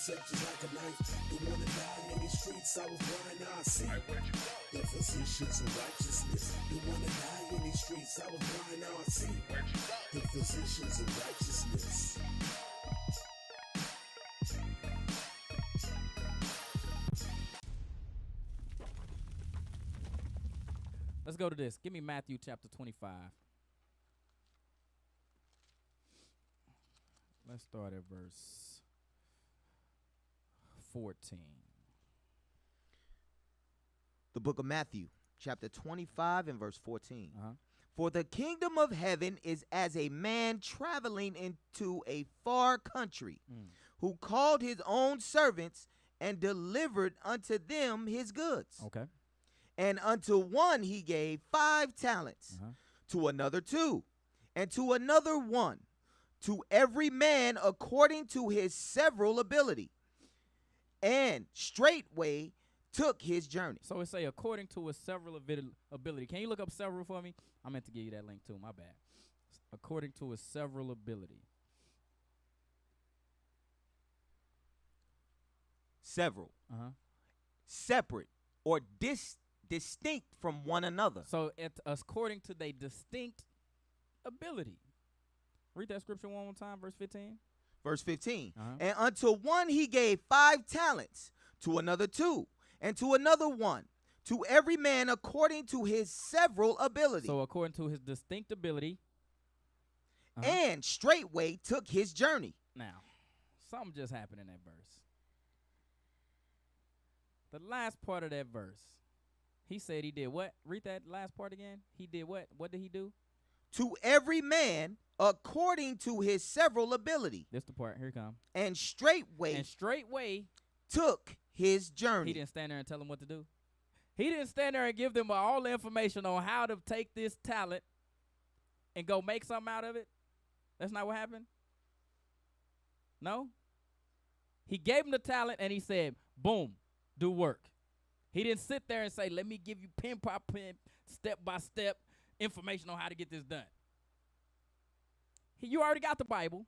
deception like a knife. The one that died in these streets, I was blind, now I see. The physicians of righteousness. The one that died in these streets, I was blind, now I see. The physicians of righteousness. Let's go to this. Give me Matthew chapter 25. Let's start at verse 14. The book of Matthew, chapter 25 and verse 14. Uh-huh. For the kingdom of heaven is as a man traveling into a far country, who called his own servants and delivered unto them his goods. Okay. And unto one he gave 5 talents, to another 2, and to another 1, to every man according to his several ability. And straightway took his journey. So it say according to his several ability. Can you look up several for me? I meant to give you that link too. My bad. According to his several ability. Several. Separate or distinct from one another. So it's according to their distinct ability. Read that scripture one more time, verse 15. Verse 15. And unto one he gave 5 talents, to another 2, and to another 1, to every man according to his several ability. So according to his distinct ability. And straightway took his journey. Now, something just happened in that verse. The last part of that verse. He said he did what? Read that last part again. He did what? What did he do? To every man according to his several ability. This the part. Here it comes. And straightway took his journey. He didn't stand there and tell him what to do. He didn't stand there and give them all the information on how to take this talent and go make something out of it. That's not what happened? No? He gave him the talent and he said, boom, do work. He didn't sit there and say, let me give you pin by pin, step by step information on how to get this done. You already got the Bible.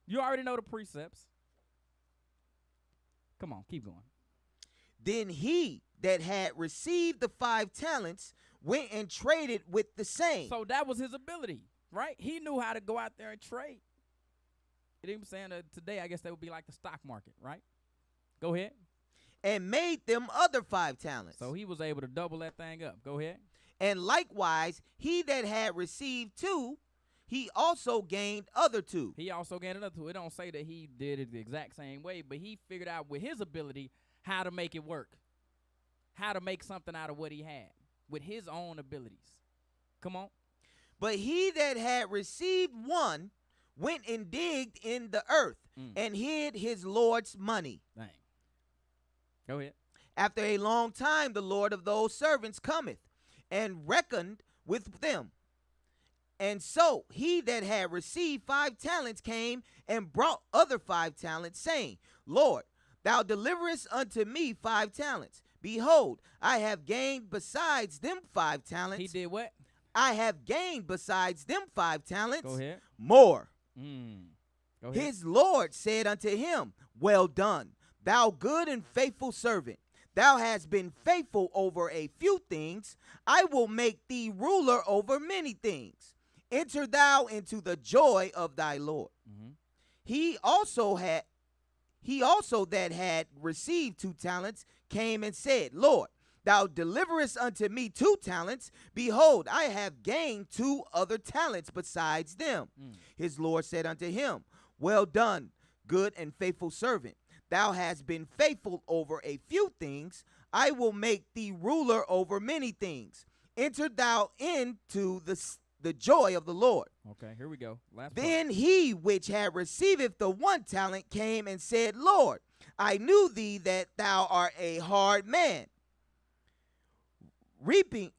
You already know the precepts. Come on, keep going. Then he that had received the 5 talents went and traded with the same. So that was his ability, right? He knew how to go out there and trade. You know what I'm saying? Today, I guess that would be like the stock market, right? Go ahead. And made them other 5 talents. So he was able to double that thing up. Go ahead. And likewise, he that had received 2, he also gained other 2. He also gained another 2. It don't say that he did it the exact same way, but he figured out with his ability how to make it work, how to make something out of what he had with his own abilities. Come on. But he that had received 1 went and digged in the earth and hid his Lord's money. Dang. Go ahead. After a long time, the Lord of those servants cometh and reckoned with them. And so he that had received 5 talents came and brought other 5 talents, saying, Lord, thou deliverest unto me 5 talents. Behold, I have gained besides them 5 talents. He did what? I have gained besides them 5 talents. Go ahead. More. Go ahead. His Lord said unto him, Well done, thou good and faithful servant. Thou hast been faithful over a few things. I will make thee ruler over many things. Enter thou into the joy of thy Lord. He also that had received 2 talents came and said, Lord, thou deliverest unto me 2 talents. Behold, I have gained 2 other talents besides them. His Lord said unto him, Well done, good and faithful servant. Thou hast been faithful over a few things. I will make thee ruler over many things. Enter thou into the joy of the Lord. Okay, here we go. Last Then part. he which had received the 1 talent came and said, Lord, I knew thee that thou art a hard man, reaping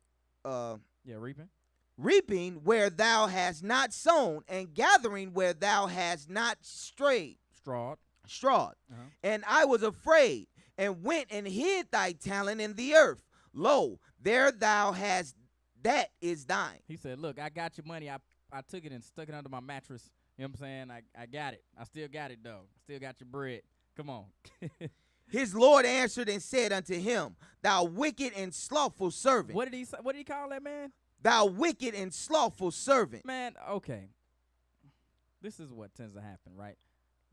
where thou hast not sown, and gathering where thou hast not strawed. And I was afraid, and went and hid thy talent in the earth. Lo, there thou hast, that is thine. He said, look, I got your money. I took it and stuck it under my mattress. You know what I'm saying? I got it. I still got it, though. Still got your bread. Come on. His Lord answered and said unto him, thou wicked and slothful servant. What did he say? What did he call that man? Thou wicked and slothful servant. Man, okay. This is what tends to happen, right?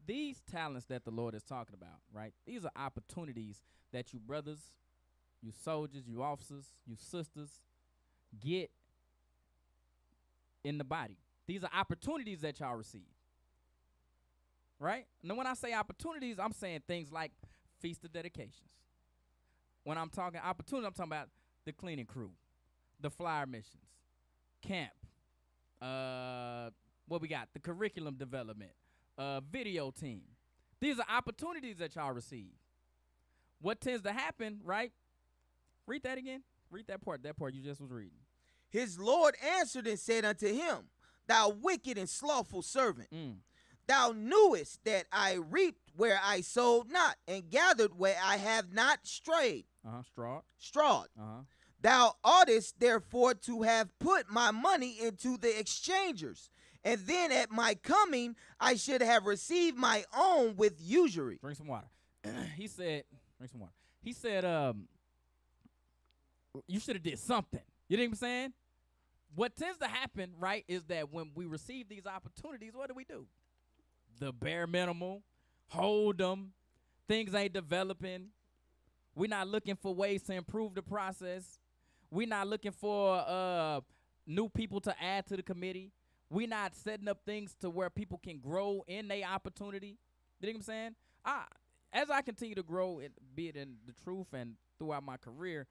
These talents that the Lord is talking about, right? These are opportunities that you brothers, you soldiers, you officers, you sisters get in the body. These are opportunities that y'all receive, right? And when I say opportunities, I'm saying things like Feast of Dedications. When I'm talking opportunities, I'm talking about the cleaning crew, the flyer missions, camp, what we got, the curriculum development, video team. These are opportunities that y'all receive. What tends to happen, right? Read that again. Read that part you just was reading. His Lord answered and said unto him, thou wicked and slothful servant. Thou knewest that I reaped where I sowed not, and gathered where I have not strayed. Strawed. Thou oughtest therefore to have put my money into the exchangers, and then at my coming I should have received my own with usury. Drink some water. He said, drink some water. He said, you should have did something. You know what I'm saying? What tends to happen, right, is that when we receive these opportunities, what do? The bare minimum, hold them, things ain't developing. We're not looking for ways to improve the process. We're not looking for new people to add to the committee. We're not setting up things to where people can grow in their opportunity. You know what I'm saying? As I continue to grow, be it in the truth and throughout my career,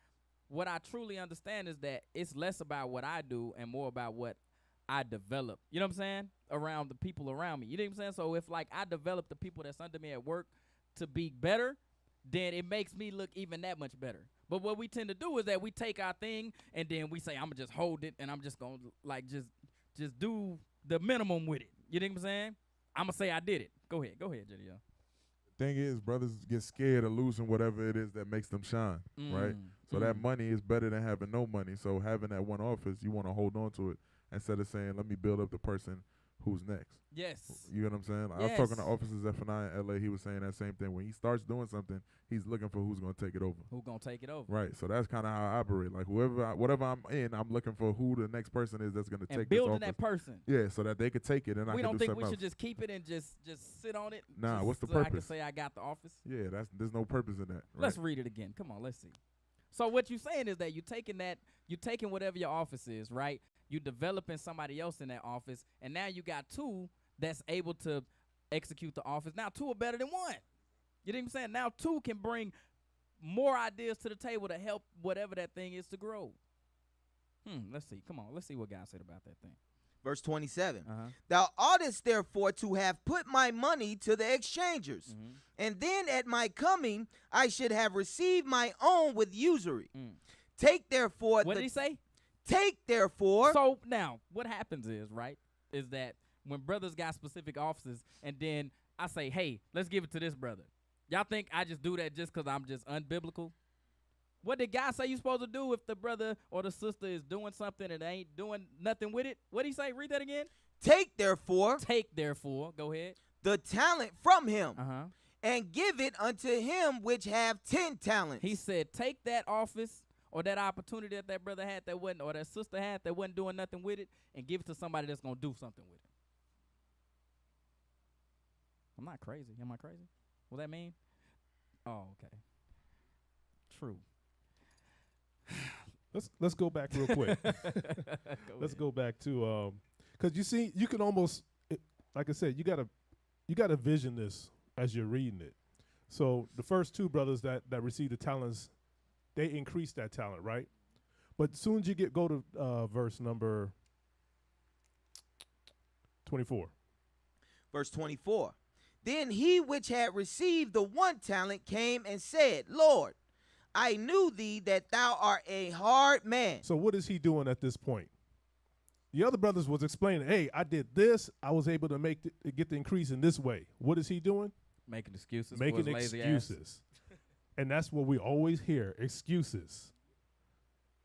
what I truly understand is that it's less about what I do and more about what I develop. You know what I'm saying? Around the people around me. You know what I'm saying? So if like I develop the people that's under me at work to be better, then it makes me look even that much better. But what we tend to do is that we take our thing and then we say, I'm gonna just hold it and I'm just gonna like just do the minimum with it. You know what I'm saying? I'm gonna say I did it. Go ahead, JDL. Thing is, brothers get scared of losing whatever it is that makes them shine, right? So that money is better than having no money. So having that one office, you want to hold on to it instead of saying, let me build up the person who's next. Yes. You know what I'm saying? Yes. I was talking to officers at F&I in LA. He was saying that same thing. When he starts doing something, he's looking for who's going to take it over. Who's going to take it over? Right. So that's kind of how I operate. Like whatever I'm in, I'm looking for who the next person is that's going to take this building office. that person. Yeah, so that they could take it and I can do something else. We don't think we should just keep it and just sit on it? Nah, what's the so purpose? I can say I got the office? Yeah, there's no purpose in that. Right? Let's read it again. Come on, let's see. So what you're saying is that you're taking whatever your office is, right? You developing somebody else in that office, and now you got two that's able to execute the office. Now two are better than one. You know what I'm saying? Now two can bring more ideas to the table to help whatever that thing is to grow. Let's see. Come on. Let's see what God said about that thing. Verse 27. Thou oughtest therefore to have put my money to the exchangers, and then at my coming I should have received my own with usury. Take therefore. What did he say? Take therefore. So now what happens is, right, is that when brothers got specific offices and then I say, hey, let's give it to this brother. Y'all think I just do that just because I'm just unbiblical? What did God say you supposed to do if the brother or the sister is doing something and they ain't doing nothing with it? What did he say? Read that again. Take therefore. Go ahead. The talent from him and give it unto him which have 10 talents. He said, take that office or that opportunity that brother had that wasn't, or that sister had that wasn't doing nothing with it, and give it to somebody that's going to do something with it. I'm not crazy. Am I crazy? What that mean? Oh, okay. True. Let's go back real quick. Let's go back to because you see, you can almost, like I said, you gotta vision this as you're reading it. So the first two brothers that received the talents, they increased that talent, right? But soon as you go to verse number 24. Verse 24. Then he which had received the 1 talent came and said, Lord, I knew thee that thou art a hard man. So what is he doing at this point? The other brothers was explaining, hey, I did this. I was able to get the increase in this way. What is he doing? Making excuses. Making excuses. And that's what we always hear, excuses.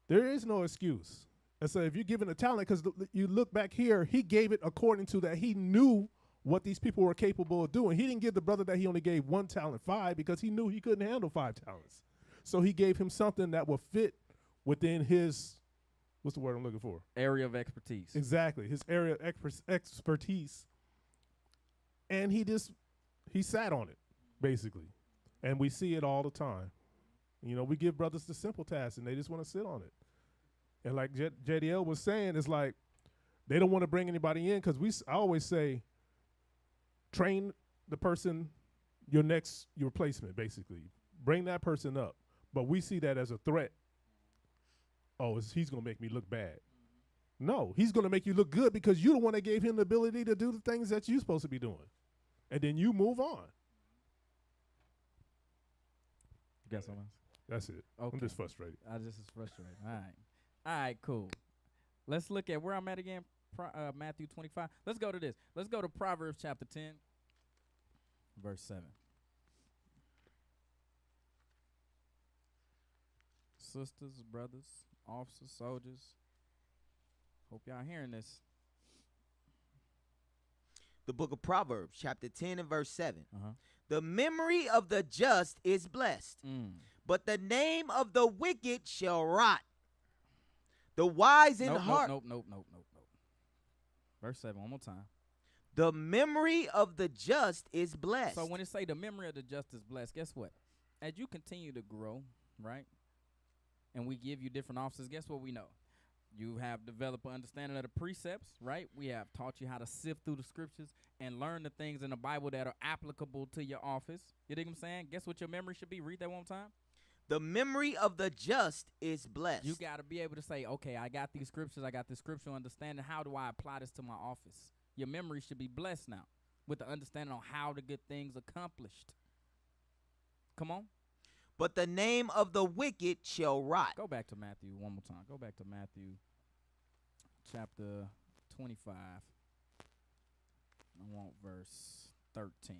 There is no excuse. And so if you're given a talent, because you look back here, he gave it according to that he knew what these people were capable of doing. He didn't give the brother that he only gave 1 talent 5 because he knew he couldn't handle 5 talents. So he gave him something that will fit within his, what's the word I'm looking for? Area of expertise. Exactly, his area of expertise. And he sat on it, basically. And we see it all the time. You know, we give brothers the simple tasks, and they just want to sit on it. And like JDL was saying, it's like they don't want to bring anybody in because I always say, train the person, your replacement, basically. Bring that person up. But we see that as a threat. Oh, he's going to make me look bad. No, he's going to make you look good because you're the one that gave him the ability to do the things that you're supposed to be doing. And then you move on. You got something else? That's it. Okay. I'm just frustrated. I just is frustrated. All right, cool. Let's look at where I'm at again. Matthew 25. Let's go to this. Let's go to Proverbs chapter 10, verse 7. Sisters, brothers, officers, soldiers. Hope y'all hearing this. The book of Proverbs, chapter 10 and verse 7. Uh-huh. The memory of the just is blessed, but the name of the wicked shall rot. The wise in heart. Nope. Verse 7, one more time. The memory of the just is blessed. So when it say the memory of the just is blessed, guess what? As you continue to grow, right, and we give you different offices, guess what we know? You have developed an understanding of the precepts, right? We have taught you how to sift through the scriptures and learn the things in the Bible that are applicable to your office. You dig what I'm saying? Guess what your memory should be? Read that one more time. The memory of the just is blessed. You got to be able to say, okay, I got these scriptures. I got this scriptural understanding. How do I apply this to my office? Your memory should be blessed now with the understanding on how to get things accomplished. Come on. But the name of the wicked shall rot. Go back to Matthew one more time. Go back to Matthew chapter 25. I want verse 13.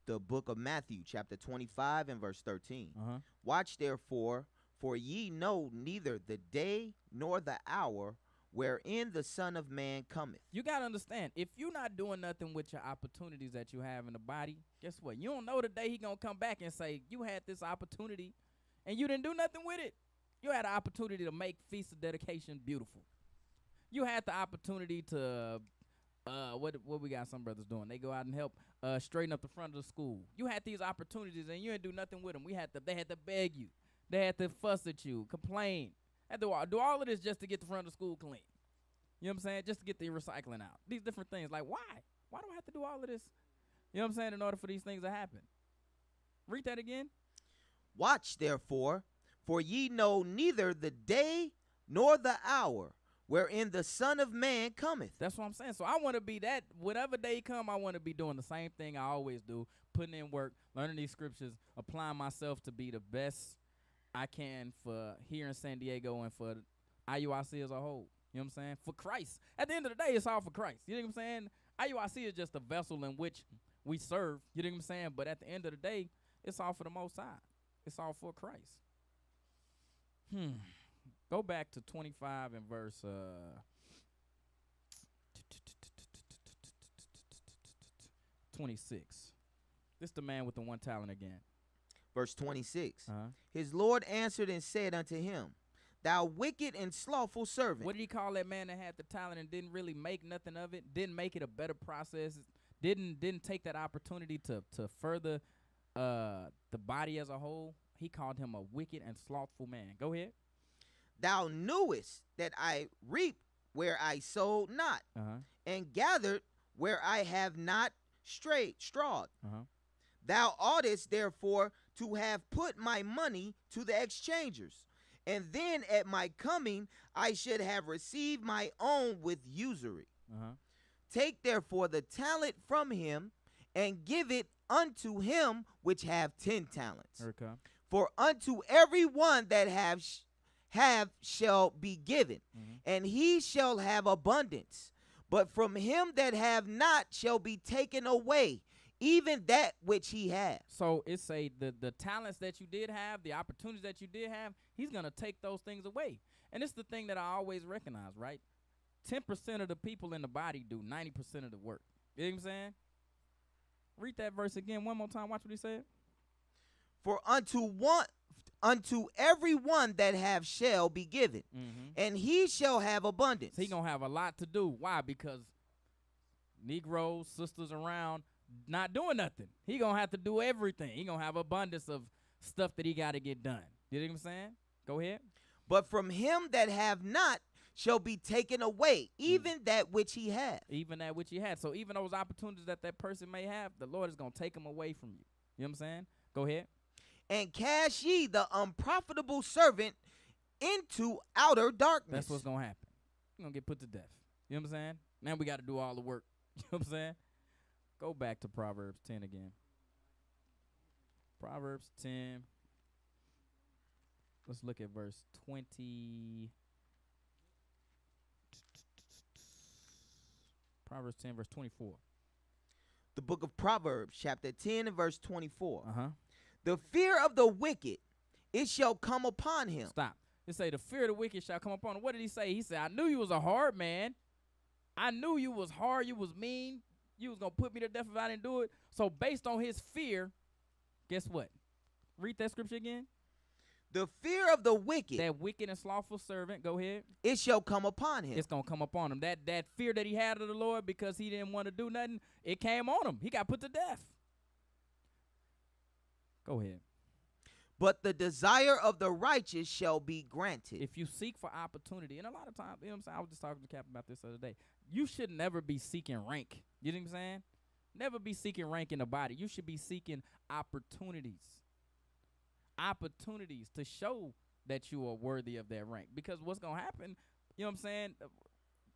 The book of Matthew, chapter 25 and verse 13. Uh-huh. Watch therefore, for ye know neither the day nor the hour wherein the Son of Man cometh. You got to understand, if you're not doing nothing with your opportunities that you have in the body, guess what? You don't know the day he going to come back and say, you had this opportunity and you didn't do nothing with it. You had an opportunity to make Feast of Dedication beautiful. You had the opportunity to, what we got some brothers doing? They go out and help straighten up the front of the school. You had these opportunities and you didn't do nothing with them. They had to beg you. They had to fuss at you, complain. Had to do all of this just to get the front of the school clean. You know what I'm saying? Just to get the recycling out. These different things. Like, why? Why do I have to do all of this? You know what I'm saying? In order for these things to happen. Read that again. Watch therefore, for ye know neither the day nor the hour wherein the Son of Man cometh. That's what I'm saying. So I want to be that. Whatever day come, I want to be doing the same thing I always do. Putting in work, learning these scriptures, applying myself to be the best I can for here in San Diego and for IUIC as a whole. You know what I'm saying? For Christ. At the end of the day, it's all for Christ. You know what I'm saying? IUIC is just a vessel in which we serve. You know what I'm saying? But at the end of the day, it's all for the Most High. It's all for Christ. Go back to 25 and verse 26. This the man with the 1 talent again. Verse 26. Uh-huh. His Lord answered and said unto him, Thou wicked and slothful servant. What did he call that man that had the talent and didn't really make nothing of it? Didn't make it a better process? Didn't take that opportunity to further the body as a whole? He called him a wicked and slothful man. Go ahead. Thou knewest that I reaped where I sowed not, and gathered where I have not strawed. Thou oughtest therefore to have put my money to the exchangers, and then at my coming I should have received my own with usury. Take therefore the talent from him, and give it unto him which have 10 talents. For unto every one that have shall be given, and he shall have abundance. But from him that have not shall be taken away even that which he has. So it say the talents that you did have, the opportunities that you did have, he's going to take those things away. And it's the thing that I always recognize, right? 10% of the people in the body do 90% of the work. You know what I'm saying? Read that verse again one more time. Watch what he said. For unto every one that have shall be given, and he shall have abundance. So he gonna have a lot to do. Why? Because Negroes, sisters around not doing nothing. He gonna have to do everything. He gonna have abundance of stuff that he gotta get done. You know what I'm saying? Go ahead. But from him that have not shall be taken away, even that which he hath. Even that which he had. So even those opportunities that person may have, the Lord is gonna take them away from you. You know what I'm saying? Go ahead. And cast ye the unprofitable servant into outer darkness. That's what's gonna happen. You're gonna get put to death. You know what I'm saying? Now we gotta do all the work. You know what I'm saying? Go back to Proverbs 10 again. Proverbs 10. Let's look at verse 20. Proverbs 10, verse 24. The book of Proverbs, chapter 10 and verse 24. Uh-huh. The fear of the wicked, it shall come upon him. Stop. It say, the fear of the wicked shall come upon him. What did he say? He said, I knew you was a hard man. I knew you was hard. You was mean. You was going to put me to death if I didn't do it. So based on his fear, guess what? Read that scripture again. The fear of the wicked, That wicked and slothful servant, go ahead. it shall come upon him. It's going to come upon him. That fear that he had of the Lord because he didn't want to do nothing, it came on him. He got put to death. Go ahead. But the desire of the righteous shall be granted. If you seek for opportunity, and a lot of times, you know what I'm saying? I was just talking to Cap about this the other day. You should never be seeking rank. You know what I'm saying? Never be seeking rank in the body. You should be seeking opportunities. Opportunities to show that you are worthy of that rank. Because what's going to happen, you know what I'm saying?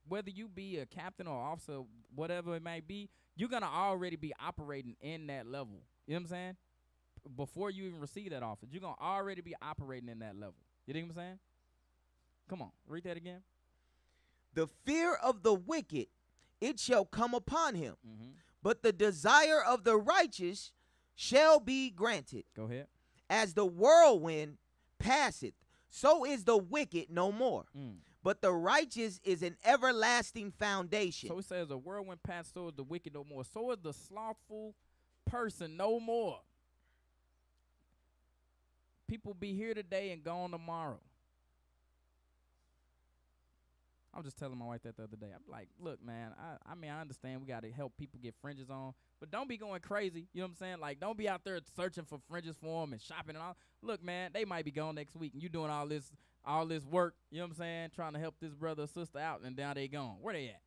Whether you be a captain or officer, whatever it may be, you're going to already be operating in that level. You know what I'm saying? Before you even receive that office, you're going to already be operating in that level. You know what I'm saying? Come on, read that again. The fear of the wicked, it shall come upon him. Mm-hmm. But the desire of the righteous shall be granted. Go ahead. As the whirlwind passeth, so is the wicked no more. But the righteous is an everlasting foundation. So it says, the whirlwind passed, so is the wicked no more. So is the slothful person no more. People be here today and gone tomorrow. I was just telling my wife that the other day. I'm like, look, man, I mean, I understand we got to help people get fringes on, but don't be going crazy. You know what I'm saying? Like, don't be out there searching for fringes for them and shopping and all. Look, man, they might be gone next week, and you doing all this work, you know what I'm saying, trying to help this brother or sister out, and now they gone. Where they at?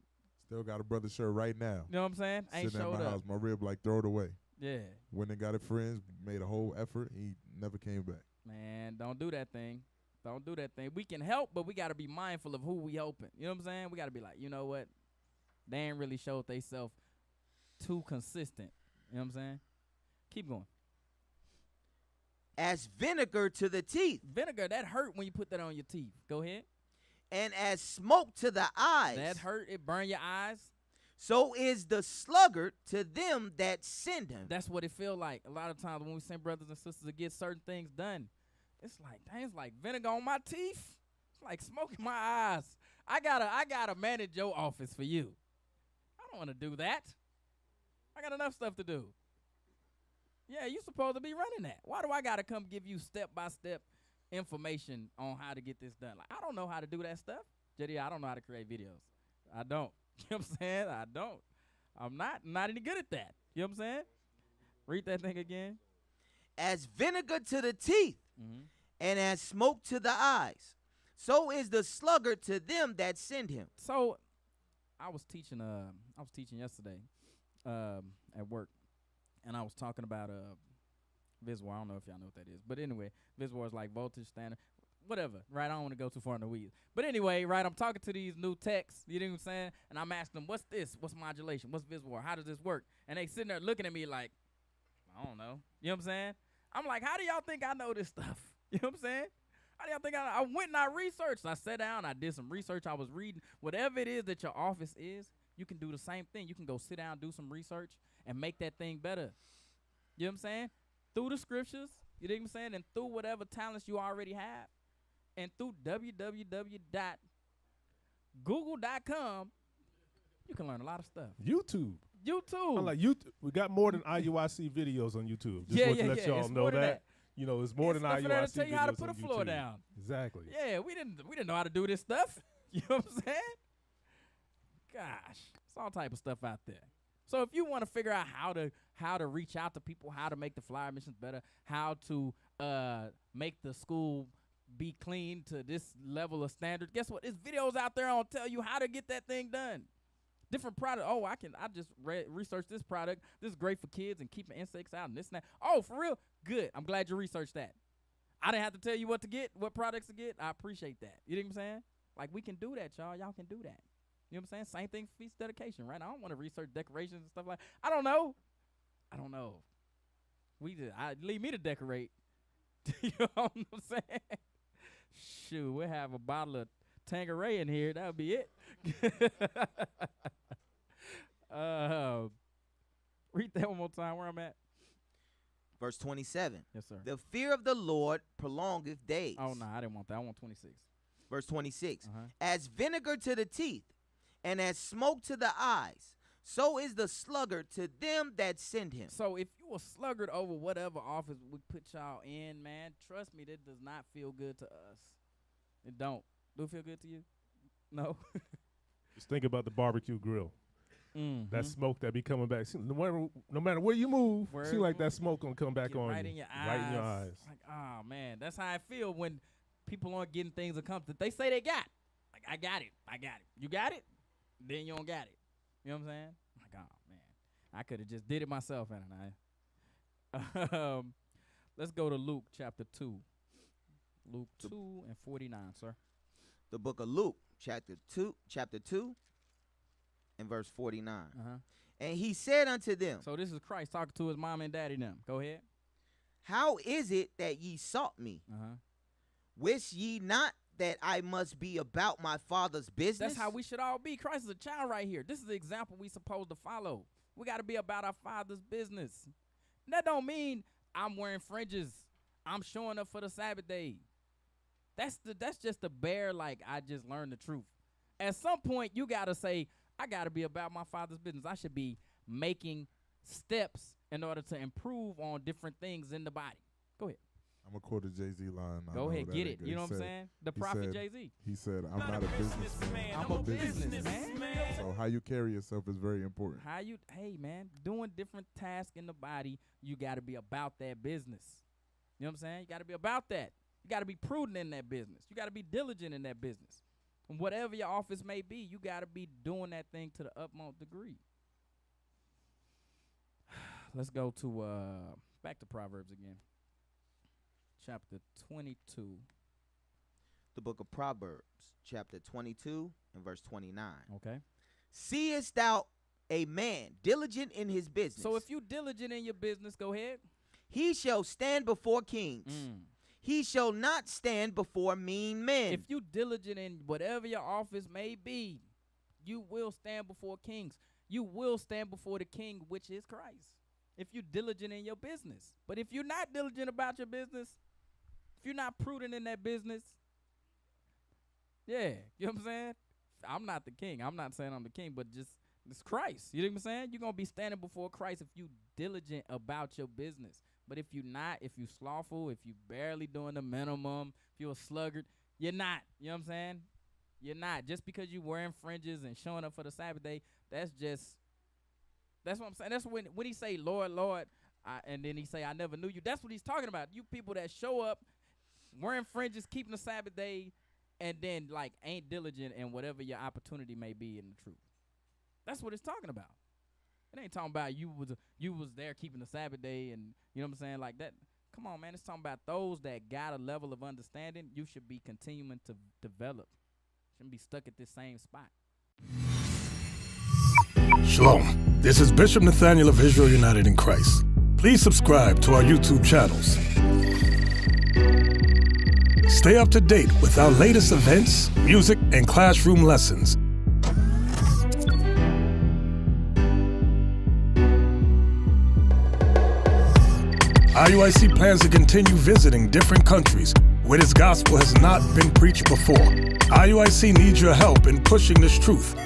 Still got a brother shirt right now. You know what I'm saying? Ain't sitting showed at my up. house. My rib like throw it away. Yeah. Went and got it friends, made a whole effort. He never came back. Man, don't do that thing. Don't do that thing. We can help, but we got to be mindful of who we helping. You know what I'm saying? We got to be like, you know what? They ain't really showed they self too consistent. You know what I'm saying? Keep going. As vinegar to the teeth. Vinegar, that hurt when you put that on your teeth. Go ahead. And as smoke to the eyes. That hurt. It burn your eyes. So is the sluggard to them that send him. That's what it feel like. A lot of times when we send brothers and sisters to get certain things done, it's like, dang, it's like vinegar on my teeth. It's like smoke in my eyes. I gotta manage your office for you. I don't want to do that. I got enough stuff to do. Yeah, you supposed to be running that. Why do I gotta come give you step-by-step information on how to get this done? Like, I don't know how to do that stuff. JD, I don't know how to create videos. I don't. You know what I'm saying? I don't. I'm not any good at that. You know what I'm saying? Read that thing again. As vinegar to the teeth, and as smoke to the eyes, so is the sluggard to them that send him. So, I was teaching yesterday at work, and I was talking about Viswar. I don't know if y'all know what that is, but anyway, Viswar is like voltage standard, whatever. Right? I don't want to go too far in the weeds, but anyway, right? I'm talking to these new techs. You know what I'm saying? And I'm asking them, "What's this? What's modulation? What's Viswar? How does this work?" And they sitting there looking at me like, "I don't know." You know what I'm saying? I'm like, "How do y'all think I know this stuff?" You know what I'm saying? How do y'all think I went and I researched. I sat down, I did some research. I was reading. Whatever it is that your office is, you can do the same thing. You can go sit down, do some research, and make that thing better. You know what I'm saying? Through the scriptures, you know what I'm saying? And through whatever talents you already have. And through Google.com, you can learn a lot of stuff. YouTube. I'm like, we got more than IUIC videos on YouTube. Just want to let y'all know that. You know, it's more than IUIC videos on YouTube. Tell you how to put a floor down. Exactly. Yeah, we didn't know how to do this stuff. You know what I'm saying? Gosh, it's all type of stuff out there. So if you want to figure out how to reach out to people, how to make the flyer missions better, how to make the school be clean to this level of standard, guess what? There's videos out there on tell you how to get that thing done. Different product. Oh, I just researched this product. This is great for kids and keeping insects out and this and that. Oh, for real? Good. I'm glad you researched that. I didn't have to tell you what to get, what products to get. I appreciate that. You know what I'm saying? Like, we can do that, y'all. Y'all can do that. You know what I'm saying? Same thing for feast dedication, right? I don't want to research decorations and stuff like that. I don't know. Leave me to decorate. You know what I'm saying? Shoot, we'll have a bottle of Tanqueray in here. That'll be it. Read that one more time where I'm at. Verse 27. Yes, sir. The fear of the Lord prolongeth days. Oh, no, I didn't want that. I want 26. Verse 26. As vinegar to the teeth, and as smoke to the eyes, so is the sluggard to them that send him. So if you a sluggard over whatever office we put y'all in, man, trust me, that does not feel good to us. It don't. Do it feel good to you? No. Just think about the barbecue grill. That smoke that be coming back. No matter where you move, seems like that smoke gonna come back on right you. In your eyes. Right in your eyes. Like, oh man, that's how I feel when people aren't getting things accomplished. They say they got. Like, I got it. You got it? Then you don't got it. You know what I'm saying? Like, oh man, I could have just did it myself, hadn't I? Let's go to Luke chapter 2. Luke 2 and 49, sir. The book of Luke, chapter 2, and verse 49. And he said unto them. So this is Christ talking to his mom and daddy now. Go ahead. How is it that ye sought me? Wist ye not that I must be about my Father's business? That's how we should all be. Christ is a child right here. This is the example we supposed to follow. We got to be about our Father's business. That don't mean I'm wearing fringes. I'm showing up for the Sabbath day. That's just the bare, like, I just learned the truth. At some point, you got to say, I got to be about my Father's business. I should be making steps in order to improve on different things in the body. Go ahead. I'm going to quote a Jay-Z line. Go ahead, get it. You know what I'm saying? The prophet Jay-Z. He said, I'm not a businessman. I'm a businessman. So how you carry yourself is very important. Hey, man, doing different tasks in the body, you got to be about that business. You know what I'm saying? You got to be about that. You got to be prudent in that business. You got to be diligent in that business. And whatever your office may be, you got to be doing that thing to the utmost degree. Let's go to back to Proverbs again. Chapter 22. The book of Proverbs, chapter 22 and verse 29. Okay. Seest thou a man diligent in his business? So if you diligent in your business, go ahead. He shall stand before kings. He shall not stand before mean men. If you diligent in whatever your office may be, you will stand before kings. You will stand before the king, which is Christ. If you're diligent in your business. But if you're not diligent about your business, if you're not prudent in that business, yeah, you know what I'm saying? I'm not the king. I'm not saying I'm the king, but just it's Christ. You know what I'm saying? You're going to be standing before Christ if you diligent about your business. But if you're not, if you slothful, if you barely doing the minimum, if you're a sluggard, you're not. You know what I'm saying? You're not. Just because you're wearing fringes and showing up for the Sabbath day, that's what I'm saying. That's when he say, Lord, Lord, and then he say, I never knew you. That's what he's talking about. You people that show up wearing fringes, keeping the Sabbath day, and then like ain't diligent in whatever your opportunity may be in the truth. That's what it's talking about. It ain't talking about you was there keeping the Sabbath day and you know what I'm saying like that. Come on, man. It's talking about those that got a level of understanding. You should be continuing to develop. Shouldn't be stuck at this same spot. Shalom. This is Bishop Nathaniel of Israel United in Christ. Please subscribe to our YouTube channels. Stay up to date with our latest events, music, and classroom lessons. IUIC plans to continue visiting different countries where this gospel has not been preached before. IUIC needs your help in pushing this truth.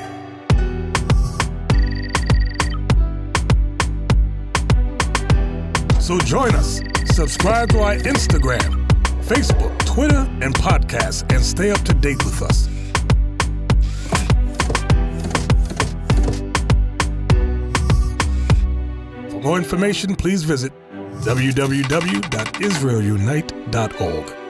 So join us. Subscribe to our Instagram, Facebook, Twitter, and podcast, and stay up to date with us. For more information, please visit www.israelunite.org.